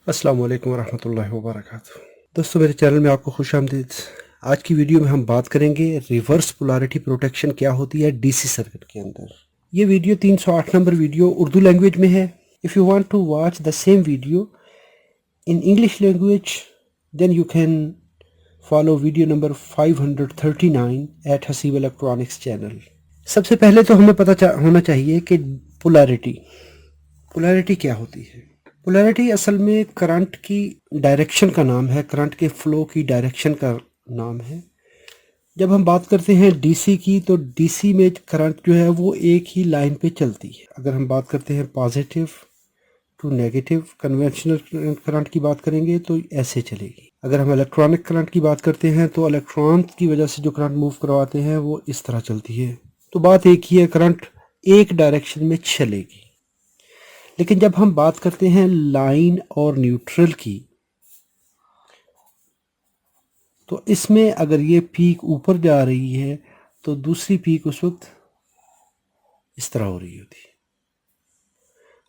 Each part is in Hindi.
अस्सलाम वालेकुम रहमतुल्लाहि व बरकातुहू। दोस्तों, मेरे चैनल में आपको खुशामदीद। आज की वीडियो में हम बात करेंगे रिवर्स पोलैरिटी प्रोटेक्शन क्या होती है डीसी सर्किट के अंदर। ये video 308 number video Urdu language में है। If you want to watch the same video in English language then you can follow video number 539 at Haseeb electronics channel. सबसे पहले तो हमें पता होना चाहिए कि पोलैरिटी क्या होती है। पोलैरिटी असल में करंट की डायरेक्शन का नाम है, करंट के फ्लो की डायरेक्शन का नाम है। जब हम बात करते हैं डीसी की, तो डीसी में करंट जो है वो एक ही लाइन पे चलती है। अगर हम बात करते हैं positive to negative conventional current की बात करेंगे तो ऐसे चलेगी। अगर हम इलेक्ट्रॉनिक करंट की बात करते हैं तो इलेक्ट्रॉन की वजह से जो करंट मूव करवाते हैं वो इस तरह चलती है। तो बात एक ही है, करंट एक डायरेक्शन में चलेगी। लेकिन जब हम बात करते हैं लाइन और न्यूट्रल की, तो इसमें अगर ये पीक ऊपर जा रही है तो दूसरी पीक उस वक्त इस तरह हो रही होती है।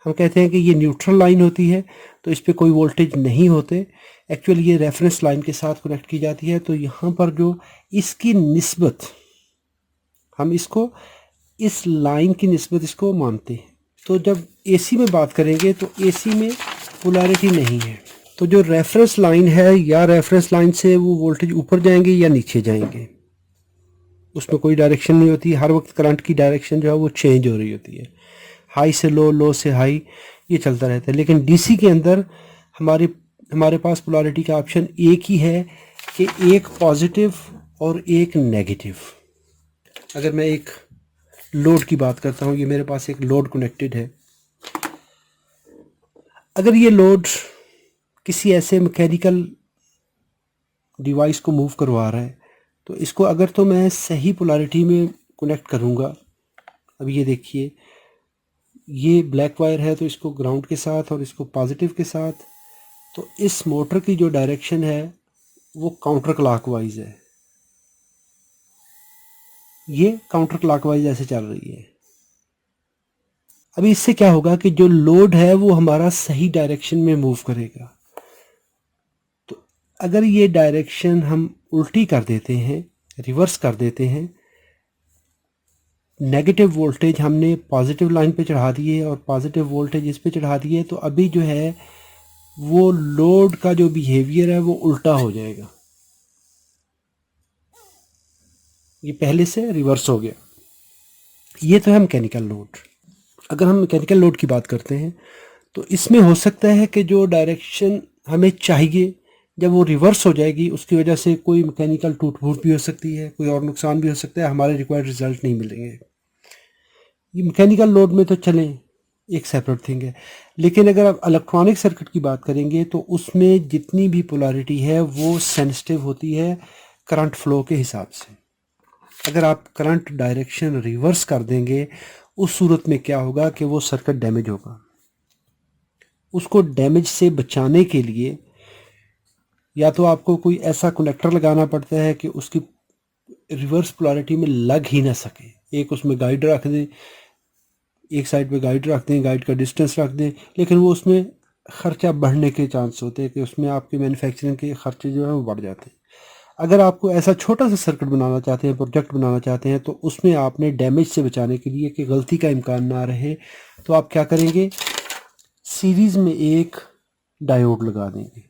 हम कहते हैं कि ये न्यूट्रल लाइन होती है, तो इस पर कोई वोल्टेज नहीं होते। एक्चुअली ये रेफरेंस लाइन के साथ कनेक्ट की जाती है। तो यहाँ पर जो इसकी निस्बत, हम इसको इस लाइन की निस्बत इसको मानते हैं। तो जब एसी में बात करेंगे तो एसी में पोलैरिटी नहीं है। तो जो रेफरेंस लाइन है, या रेफरेंस लाइन से वो वोल्टेज ऊपर जाएंगे या नीचे जाएंगे, उसमें कोई डायरेक्शन नहीं होती। हर वक्त करंट की डायरेक्शन जो है वो चेंज हो रही होती है, हाई से लो, लो से हाई, ये चलता रहता है। लेकिन डीसी के अंदर हमारे पास पोलैरिटी का ऑप्शन एक ही है कि एक पॉजिटिव और एक नेगेटिव। अगर मैं एक लोड की बात करता हूँ, ये मेरे पास एक लोड कनेक्टेड है। अगर ये लोड किसी ऐसे मैकेनिकल डिवाइस को मूव करवा रहा है, तो इसको अगर तो मैं सही पोलैरिटी में कनेक्ट करूँगा। अब ये देखिए, ये ब्लैक वायर है तो इसको ग्राउंड के साथ और इसको पॉजिटिव के साथ, तो इस मोटर की जो डायरेक्शन है वो काउंटर क्लॉकवाइज है। ये काउंटर क्लॉकवाइज ऐसे चल रही है। अभी इससे क्या होगा कि जो लोड है वो हमारा सही डायरेक्शन में मूव करेगा। तो अगर ये डायरेक्शन हम उल्टी कर देते हैं, रिवर्स कर देते हैं, नेगेटिव वोल्टेज हमने पॉजिटिव लाइन पे चढ़ा दिए और पॉजिटिव वोल्टेज इस पे चढ़ा दिए, तो अभी जो है वो लोड का जो बिहेवियर है वो उल्टा हो जाएगा। ये पहले से रिवर्स हो गया। ये तो है मैकेनिकल लोड। अगर हम मैकेनिकल लोड की बात करते हैं तो इसमें हो सकता है कि जो डायरेक्शन हमें चाहिए, जब वो रिवर्स हो जाएगी, उसकी वजह से कोई मैकेनिकल टूट फूट भी हो सकती है, कोई और नुकसान भी हो सकता है, हमारे रिक्वायर्ड रिजल्ट नहीं मिलेंगे। ये मैकेनिकल लोड में तो चलें, एक सेपरेट थिंग है। लेकिन अगर आप इलेक्ट्रॉनिक सर्किट की बात करेंगे तो उसमें जितनी भी पोलैरिटी है वो सेंसिटिव होती है करंट फ्लो के हिसाब से। अगर आप करंट डायरेक्शन रिवर्स कर देंगे, उस सूरत में क्या होगा कि वो सर्किट डैमेज होगा। उसको डैमेज से बचाने के लिए या तो आपको कोई ऐसा कनेक्टर लगाना पड़ता है कि उसकी रिवर्स पोलैरिटी में लग ही ना सके। एक उसमें गाइड रख दें, एक साइड पे गाइड रख दें, गाइड का डिस्टेंस रख दें, लेकिन वो उसमें ख़र्चा बढ़ने के चांस होते हैं कि उसमें आपके मैन्युफैक्चरिंग के ख़र्चे जो है वो बढ़ जाते हैं। अगर आपको ऐसा छोटा सा सर्किट बनाना चाहते हैं, प्रोजेक्ट बनाना चाहते हैं, तो उसमें आपने डैमेज से बचाने के लिए कि गलती का इम्कान ना रहे, तो आप क्या करेंगे, सीरीज़ में एक डायोड लगा देंगे।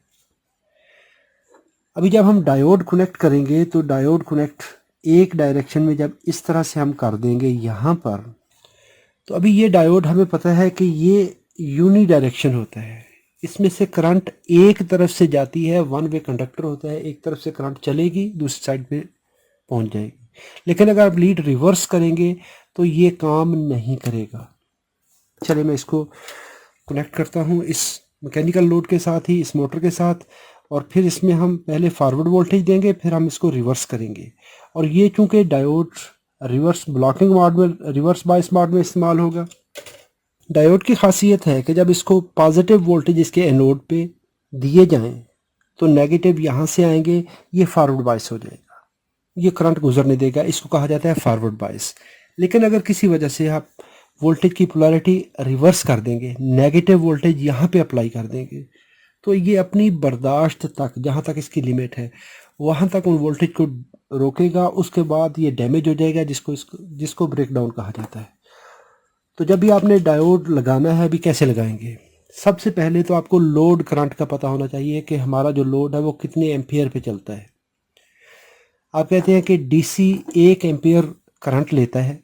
अभी जब हम डायोड कनेक्ट करेंगे तो डायोड कनेक्ट एक डायरेक्शन में जब इस तरह से हम कर देंगे यहाँ पर, तो अभी ये डायोड हमें पता है कि ये यूनी डायरेक्शन होता है। इसमें से करंट एक तरफ से जाती है, वन वे कंडक्टर होता है, एक तरफ से करंट चलेगी, दूसरी साइड पे पहुंच जाएगी। लेकिन अगर आप लीड रिवर्स करेंगे तो ये काम नहीं करेगा। चलिए मैं इसको कनेक्ट करता हूँ इस मैकेनिकल लोड के साथ ही, इस मोटर के साथ, और फिर इसमें हम पहले फॉरवर्ड वोल्टेज देंगे, फिर हम इसको रिवर्स करेंगे। और ये चूँकि डायोड रिवर्स ब्लॉकिंग मोड में, रिवर्स बायस मोड में इस्तेमाल होगा। डायोड की खासियत है कि जब इसको पॉजिटिव वोल्टेज इसके एनोड पे दिए जाएं तो नेगेटिव यहाँ से आएंगे, ये फॉरवर्ड बायस हो जाएगा, ये करंट गुजरने देगा। इसको कहा जाता है फॉरवर्ड बायस। लेकिन अगर किसी वजह से आप वोल्टेज की पोलैरिटी रिवर्स कर देंगे, नेगेटिव वोल्टेज यहाँ पे अप्लाई कर देंगे, तो ये अपनी बर्दाश्त तक, जहाँ तक इसकी लिमिट है वहाँ तक उन वोल्टेज को रोकेगा। उसके बाद ये डैमेज हो जाएगा, जिसको ब्रेकडाउन कहा जाता है। तो जब भी आपने डायोड लगाना है, अभी कैसे लगाएंगे? सबसे पहले तो आपको लोड करंट का पता होना चाहिए कि हमारा जो लोड है वो कितने एम्पियर पे चलता है। आप कहते हैं कि डीसी 1 एम्पियर करंट लेता है,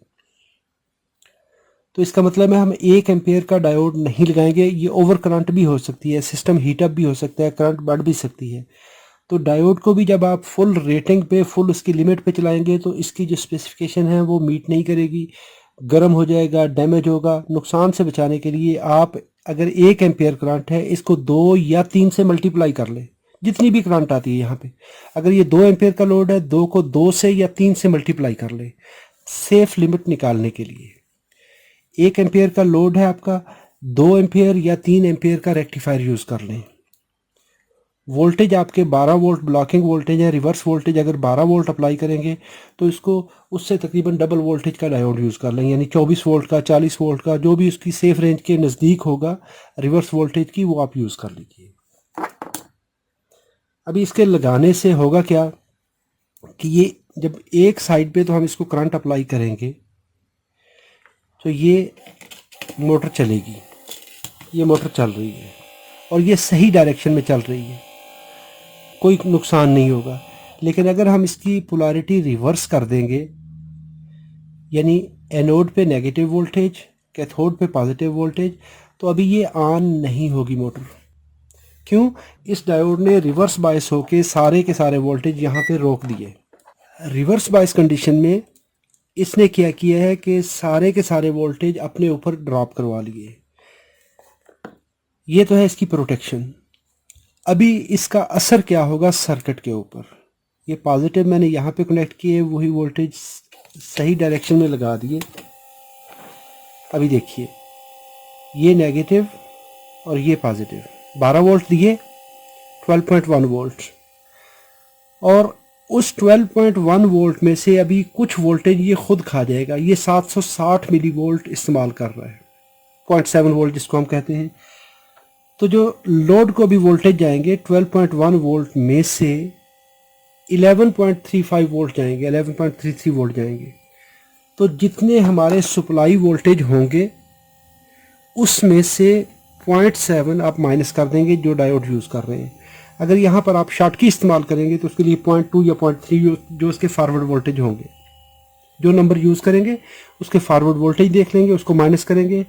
तो इसका मतलब है हम 1 एम्पियर का डायोड नहीं लगाएंगे। ये ओवर करंट भी हो सकती है, सिस्टम हीटअप भी हो सकता है, करंट बढ़ भी सकती है। तो डायोड को भी जब आप फुल रेटिंग पे, फुल उसकी लिमिट पे चलाएंगे तो इसकी जो स्पेसिफिकेशन है वो मीट नहीं करेगी, गर्म हो जाएगा, डैमेज होगा। नुकसान से बचाने के लिए आप अगर 1 एम्पियर करंट है, इसको 2 या 3 से मल्टीप्लाई कर लें, जितनी भी करंट आती है यहाँ पे। अगर ये 2 एम्पियर का लोड है, 2 को 2 से या 3 से मल्टीप्लाई कर लें सेफ लिमिट निकालने के लिए। 1 एम्पियर का लोड है आपका, 2 एम्पियर या 3 एम्पियर का रेक्टिफायर यूज़ कर लें। वोल्टेज आपके 12 वोल्ट ब्लॉकिंग वोल्टेज है। रिवर्स वोल्टेज अगर 12 वोल्ट अप्लाई करेंगे तो इसको उससे तकरीबन डबल वोल्टेज का डायोड यूज़ कर लें, यानी 24 वोल्ट का, 40 वोल्ट का, जो भी उसकी सेफ रेंज के नज़दीक होगा रिवर्स वोल्टेज की, वो आप यूज़ कर लीजिए। अभी इसके लगाने से होगा क्या कि ये जब एक साइड पे तो हम इसको करंट अप्लाई करेंगे तो ये मोटर चलेगी, ये मोटर चल रही है और ये सही डायरेक्शन में चल रही है, कोई नुकसान नहीं होगा। लेकिन अगर हम इसकी पोलैरिटी रिवर्स कर देंगे, यानी एनोड पे नेगेटिव वोल्टेज, कैथोड पे पॉजिटिव वोल्टेज, तो अभी ये ऑन नहीं होगी मोटर। क्यों? इस डायोड ने रिवर्स बायस होके सारे के सारे वोल्टेज यहाँ पे रोक दिए। रिवर्स बायस कंडीशन में इसने क्या किया है कि सारे के सारे वोल्टेज अपने ऊपर ड्रॉप करवा लिए। ये तो है इसकी प्रोटेक्शन। अभी इसका असर क्या होगा सर्किट के ऊपर? ये पॉजिटिव मैंने यहाँ पे कनेक्ट किए, वही वोल्टेज सही डायरेक्शन में लगा दिए। अभी देखिए, ये नेगेटिव और ये पॉजिटिव, 12 वोल्ट दिए, 12.1 वोल्ट, और उस 12.1 वोल्ट में से अभी कुछ वोल्टेज ये खुद खा जाएगा। ये 760 मिली वोल्ट इस्तेमाल कर रहा है, 0.7 वोल्ट जिसको हम कहते हैं। तो जो लोड को अभी वोल्टेज जाएंगे 12.1 वोल्ट में से 11.35 वोल्ट जाएंगे, 11.33 वोल्ट जाएंगे। तो जितने हमारे सप्लाई वोल्टेज होंगे उसमें से 0.7 आप माइनस कर देंगे जो डायोड यूज़ कर रहे हैं। अगर यहाँ पर आप शॉर्टकी इस्तेमाल करेंगे तो उसके लिए 0.2 या 0.3 जो उसके फॉरवर्ड वोल्टेज होंगे, जो नंबर यूज़ करेंगे उसके फॉरवर्ड वोल्टेज देख लेंगे, उसको माइनस करेंगे।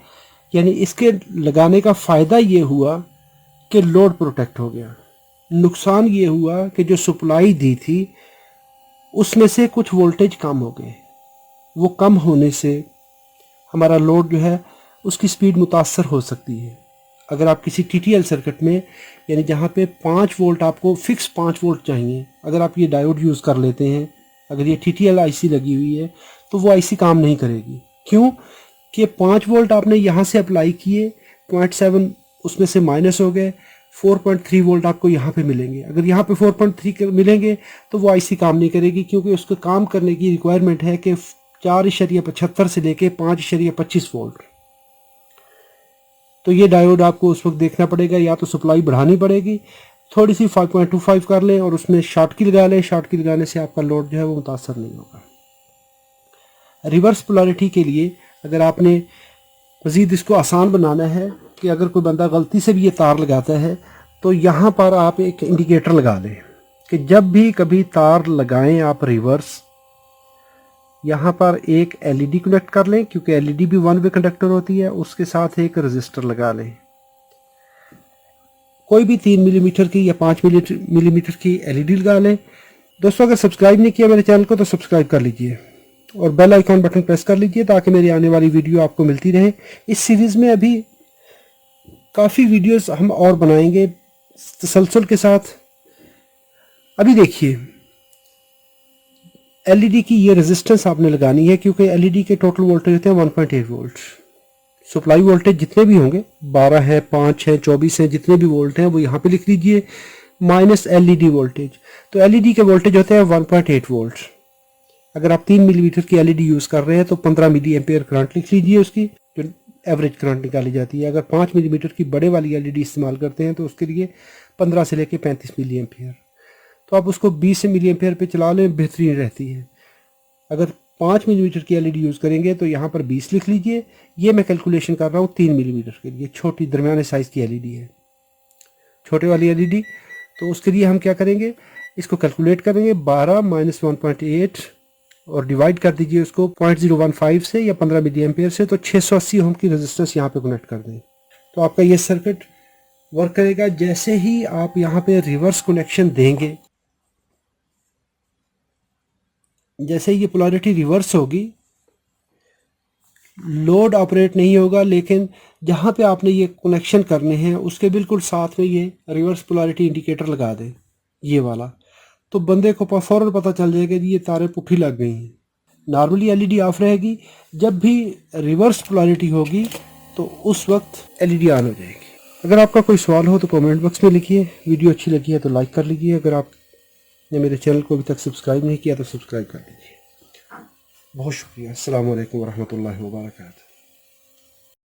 यानी इसके लगाने का फ़ायदा ये हुआ कि लोड प्रोटेक्ट हो गया। नुकसान ये हुआ कि जो सप्लाई दी थी उसमें से कुछ वोल्टेज कम हो गए। वो कम होने से हमारा लोड जो है उसकी स्पीड मुतासर हो सकती है। अगर आप किसी TTL सर्किट में, यानी जहाँ पे 5 वोल्ट आपको फिक्स 5 वोल्ट चाहिए, अगर आप ये डायोड यूज़ कर लेते हैं, अगर ये TTL IC लगी हुई है तो वो IC काम नहीं करेगी। क्यों? कि 5 वोल्ट आपने यहाँ से अप्लाई किए, 0.7 उसमें से माइनस हो गए, 4.3 वोल्ट आपको यहाँ पे मिलेंगे। अगर यहाँ पे 4.3 मिलेंगे तो वो IC काम नहीं करेगी, क्योंकि उसको काम करने की रिक्वायरमेंट है कि 4.75 से लेके 5.25 वोल्ट। तो ये डायोड आपको उस वक्त देखना पड़ेगा, या तो सप्लाई बढ़ानी पड़ेगी, थोड़ी सी 5.25 कर लें और उसमें शॉर्टकी लगा लें। शॉर्टकी लगाने से आपका लोड जो है वो मुतासर नहीं होगा। रिवर्स पोलैरिटी के लिए अगर आपने मज़ीद इसको आसान बनाना है कि अगर कोई बंदा गलती से भी ये तार लगाता है तो यहाँ पर आप एक इंडिकेटर लगा लें कि जब भी कभी तार लगाएं आप रिवर्स, यहाँ पर एक LED कनेक्ट कर लें, क्योंकि LED भी 1 वे कंडक्टर होती है। उसके साथ एक रजिस्टर लगा लें, कोई भी 3 मिलीमीटर की या 5 मिलीमीटर की LED लगा लें। दोस्तों, अगर सब्सक्राइब नहीं किया मेरे चैनल को तो सब्सक्राइब कर लीजिए और बेल आइकॉन बटन प्रेस कर लीजिए ताकि मेरी आने वाली वीडियो आपको मिलती रहे। इस सीरीज़ में अभी काफ़ी वीडियोस हम और बनाएंगे तसलसल के साथ। अभी देखिए, LED की ये रेजिस्टेंस आपने लगानी है, क्योंकि LED के टोटल वोल्टेज होते हैं 1.8 वोल्ट। सप्लाई वोल्टेज जितने भी होंगे, 12 हैं, 5 हैं, 24 हैं, जितने भी वोल्ट हैं वो यहाँ पे लिख लीजिए, माइनस LED वोल्टेज। तो LED के वोल्टेज होते हैं 1.8 वोल्ट। अगर आप 3 मिलीमीटर की LED यूज़ कर रहे हैं तो 15 मिली एम्पियर करंट लिख लीजिए, उसकी जो एवरेज करंट निकाली जाती है। अगर 5 मिलीमीटर की बड़े वाली LED इस्तेमाल करते हैं तो उसके लिए 15 से लेके 35 मिली एम्पियर। तो आप उसको 20 मिली एम्पियर पे चला लें, बेहतरीन रहती है। अगर 5 मिलीमीटर की एलईडी यूज़ करेंगे तो यहाँ पर 20 लिख लीजिए। ये मैं कैलकुलेशन कर रहा हूँ 3 मिलीमीटर के लिए, छोटी दरमियाने साइज़ की एलईडी है, छोटे वाली एलईडी। तो उसके लिए हम क्या करेंगे, इसको कैलकुलेट करेंगे 12 माइनस 1.8 और डिवाइड कर दीजिए उसको 0.015 से या 15 मिली एम्पियर से, तो 680 ओम की रेजिस्टेंस यहाँ पे कनेक्ट कर दें। तो आपका ये सर्किट वर्क करेगा। जैसे ही आप यहाँ पे रिवर्स कनेक्शन देंगे, जैसे ही ये पोलैरिटी रिवर्स होगी, लोड ऑपरेट नहीं होगा, लेकिन जहाँ पे आपने ये कनेक्शन करने हैं उसके बिल्कुल साथ में ये रिवर्स पोलैरिटी इंडिकेटर लगा दें, ये वाला। तो बंदे को फ़ौरन पता चल जाएगा कि ये तारें पुट्ठी लग गई हैं। नॉर्मली एलईडी ऑफ रहेगी, जब भी रिवर्स पोलैरिटी होगी तो उस वक्त एलईडी ऑन हो जाएगी। अगर आपका कोई सवाल हो तो कमेंट बॉक्स में लिखिए। वीडियो अच्छी लगी है तो लाइक कर लीजिए। अगर आपने मेरे चैनल को अभी तक सब्सक्राइब नहीं किया तो सब्सक्राइब कर लीजिए। बहुत शुक्रिया। अस्सलाम वालेकुम वरहमतुल्लाहि वबरकातुहू।